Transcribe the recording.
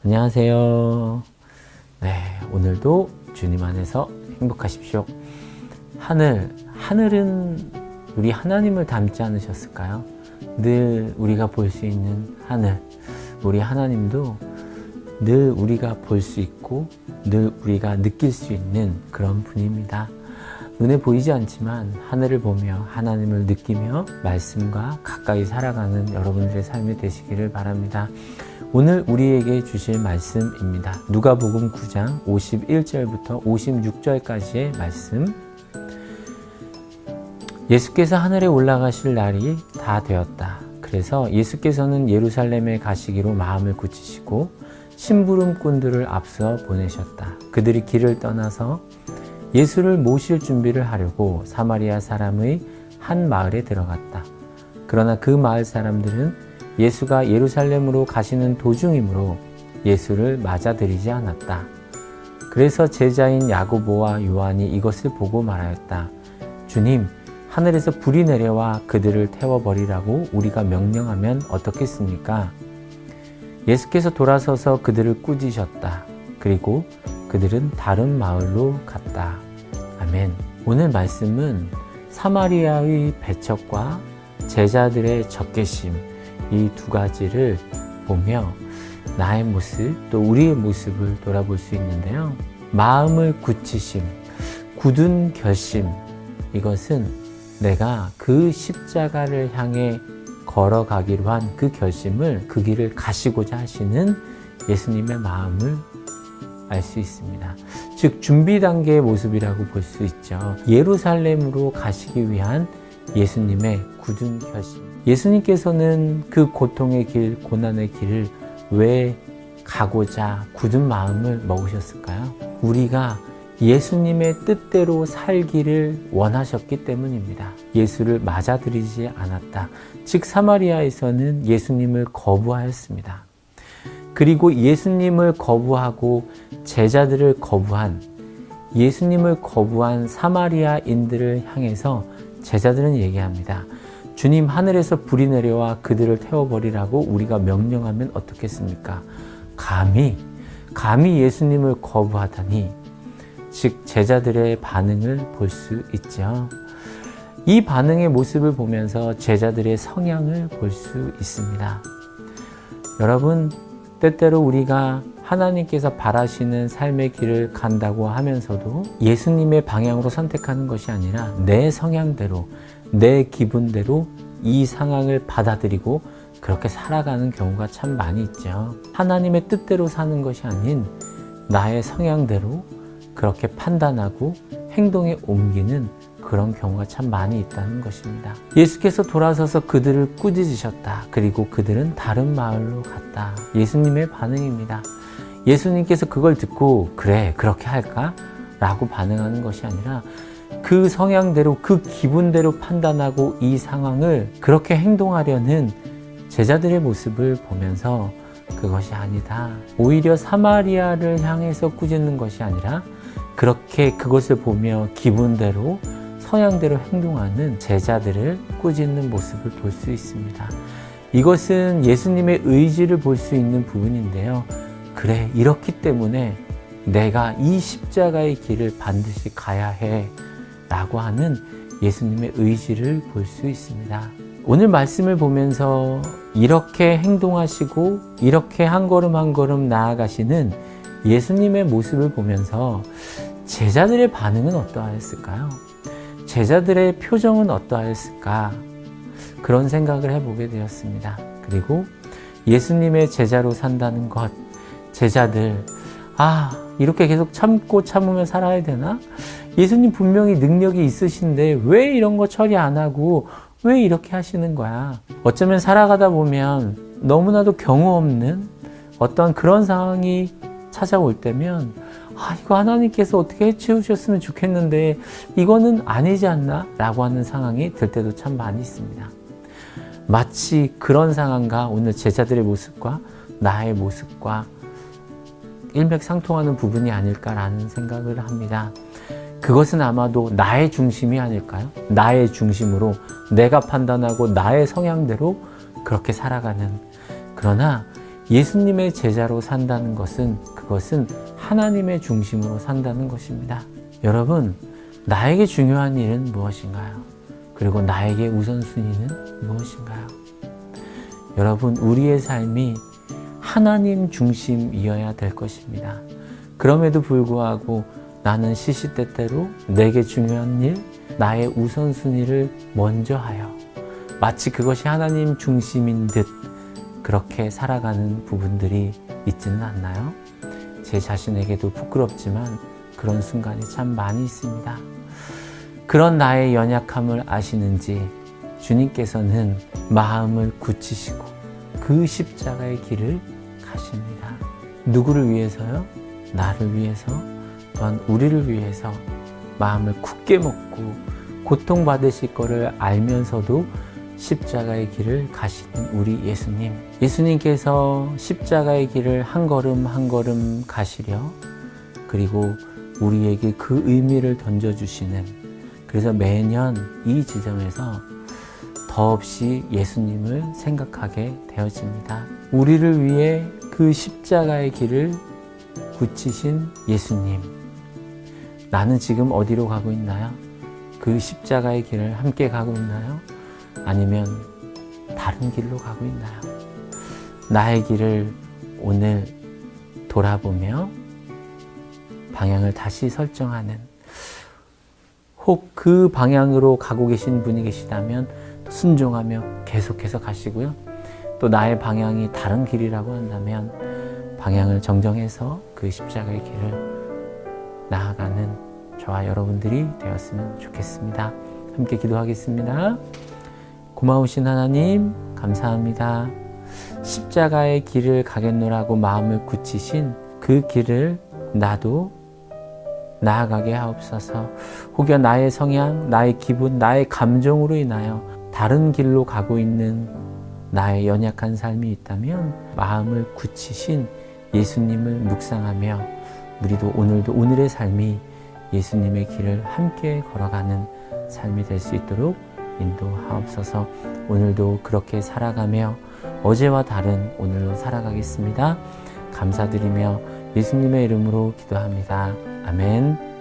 안녕하세요. 네, 오늘도 주님 안에서 행복하십시오. 하늘은 우리 하나님을 닮지 않으셨을까요? 늘 우리가 볼 수 있는 하늘, 우리 하나님도 늘 우리가 볼 수 있고 늘 우리가 느낄 수 있는 그런 분입니다. 눈에 보이지 않지만 하늘을 보며 하나님을 느끼며 말씀과 가까이 살아가는 여러분들의 삶이 되시기를 바랍니다. 오늘 우리에게 주실 말씀입니다. 누가복음 9장 51절부터 56절까지의 말씀. 예수께서 하늘에 올라가실 날이 다 되었다. 그래서 예수께서는 예루살렘에 가시기로 마음을 굳히시고 심부름꾼들을 앞서 보내셨다. 그들이 길을 떠나서 예수를 모실 준비를 하려고 사마리아 사람의 한 마을에 들어갔다. 그러나 그 마을 사람들은 예수가 예루살렘으로 가시는 도중이므로 예수를 맞아들이지 않았다. 그래서 제자인 야고보와 요한이 이것을 보고 말하였다. 주님, 하늘에서 불이 내려와 그들을 태워버리라고 우리가 명령하면 어떻겠습니까? 예수께서 돌아서서 그들을 꾸짖으셨다. 그리고 그들은 다른 마을로 갔다. 아멘. 오늘 말씀은 사마리아의 배척과 제자들의 적개심, 이 두 가지를 보며 나의 모습, 또 우리의 모습을 돌아볼 수 있는데요. 마음을 굳히심, 굳은 결심, 이것은 내가 그 십자가를 향해 걸어가기로 한 그 결심을, 그 길을 가시고자 하시는 예수님의 마음을 알 수 있습니다. 즉 준비 단계의 모습이라고 볼 수 있죠. 예루살렘으로 가시기 위한 예수님의 굳은 결심. 예수님께서는 그 고통의 길, 고난의 길을 왜 가고자 굳은 마음을 먹으셨을까요? 우리가 예수님의 뜻대로 살기를 원하셨기 때문입니다. 예수를 맞아들이지 않았다. 즉 사마리아에서는 예수님을 거부하였습니다. 그리고 예수님을 거부하고 제자들을 거부한, 예수님을 거부한 사마리아인들을 향해서 제자들은 얘기합니다. 주님, 하늘에서 불이 내려와 그들을 태워버리라고 우리가 명령하면 어떻겠습니까? 감히 예수님을 거부하다니. 즉 제자들의 반응을 볼 수 있죠. 이 반응의 모습을 보면서 제자들의 성향을 볼 수 있습니다. 여러분, 때때로 우리가 하나님께서 바라시는 삶의 길을 간다고 하면서도 예수님의 방향으로 선택하는 것이 아니라 내 성향대로, 내 기분대로 이 상황을 받아들이고 그렇게 살아가는 경우가 참 많이 있죠. 하나님의 뜻대로 사는 것이 아닌 나의 성향대로 그렇게 판단하고 행동에 옮기는 그런 경우가 참 많이 있다는 것입니다. 예수께서 돌아서서 그들을 꾸짖으셨다. 그리고 그들은 다른 마을로 갔다. 예수님의 반응입니다. 예수님께서 그걸 듣고 그래, 그렇게 할까? 라고 반응하는 것이 아니라 그 성향대로, 그 기분대로 판단하고 이 상황을 그렇게 행동하려는 제자들의 모습을 보면서 그것이 아니다. 오히려 사마리아를 향해서 꾸짖는 것이 아니라 그렇게 그것을 보며 기분대로, 성향대로 행동하는 제자들을 꾸짖는 모습을 볼 수 있습니다. 이것은 예수님의 의지를 볼 수 있는 부분인데요. 그래, 이렇기 때문에 내가 이 십자가의 길을 반드시 가야 해 라고 하는 예수님의 의지를 볼 수 있습니다. 오늘 말씀을 보면서 이렇게 행동하시고 이렇게 한 걸음 한 걸음 나아가시는 예수님의 모습을 보면서 제자들의 반응은 어떠하였을까요? 제자들의 표정은 어떠하였을까? 그런 생각을 해보게 되었습니다. 그리고 예수님의 제자로 산다는 것, 제자들, 이렇게 계속 참고 참으며 살아야 되나? 예수님 분명히 능력이 있으신데 왜 이런 거 처리 안 하고 왜 이렇게 하시는 거야? 어쩌면 살아가다 보면 너무나도 경우 없는 어떤 그런 상황이 찾아올 때면 이거 하나님께서 어떻게 해치우셨으면 좋겠는데 이거는 아니지 않나? 라고 하는 상황이 들 때도 참 많이 있습니다. 마치 그런 상황과 오늘 제자들의 모습과 나의 모습과 일맥상통하는 부분이 아닐까라는 생각을 합니다. 그것은 아마도 나의 중심이 아닐까요? 나의 중심으로 내가 판단하고 나의 성향대로 그렇게 살아가는, 그러나 예수님의 제자로 산다는 것은 그것은 하나님의 중심으로 산다는 것입니다. 여러분, 나에게 중요한 일은 무엇인가요? 그리고 나에게 우선순위는 무엇인가요? 여러분, 우리의 삶이 하나님 중심이어야 될 것입니다. 그럼에도 불구하고 나는 시시때때로 내게 중요한 일, 나의 우선순위를 먼저 하여 마치 그것이 하나님 중심인 듯 그렇게 살아가는 부분들이 있지는 않나요? 제 자신에게도 부끄럽지만 그런 순간이 참 많이 있습니다. 그런 나의 연약함을 아시는지 주님께서는 마음을 굳히시고 그 십자가의 길을 가십니다. 누구를 위해서요? 나를 위해서, 또한 우리를 위해서 마음을 굳게 먹고 고통받으실 것을 알면서도 십자가의 길을 가시는 우리 예수님. 예수님께서 십자가의 길을 한 걸음 한 걸음 가시려, 그리고 우리에게 그 의미를 던져주시는, 그래서 매년 이 지점에서 더없이 예수님을 생각하게 되어집니다. 우리를 위해 그 십자가의 길을 굳히신 예수님. 나는 지금 어디로 가고 있나요? 그 십자가의 길을 함께 가고 있나요? 아니면 다른 길로 가고 있나요? 나의 길을 오늘 돌아보며 방향을 다시 설정하는, 혹 그 방향으로 가고 계신 분이 계시다면 순종하며 계속해서 가시고요. 또 나의 방향이 다른 길이라고 한다면 방향을 정정해서 그 십자가의 길을 나아가는 저와 여러분들이 되었으면 좋겠습니다. 함께 기도하겠습니다. 고마우신 하나님, 감사합니다. 십자가의 길을 가겠노라고 마음을 굳히신 그 길을 나도 나아가게 하옵소서. 혹여 나의 성향, 나의 기분, 나의 감정으로 인하여 다른 길로 가고 있는 나의 연약한 삶이 있다면 마음을 굳히신 예수님을 묵상하며 우리도 오늘도 오늘의 삶이 예수님의 길을 함께 걸어가는 삶이 될 수 있도록 인도하옵소서. 오늘도 그렇게 살아가며 어제와 다른 오늘로 살아가겠습니다. 감사드리며 예수님의 이름으로 기도합니다. 아멘.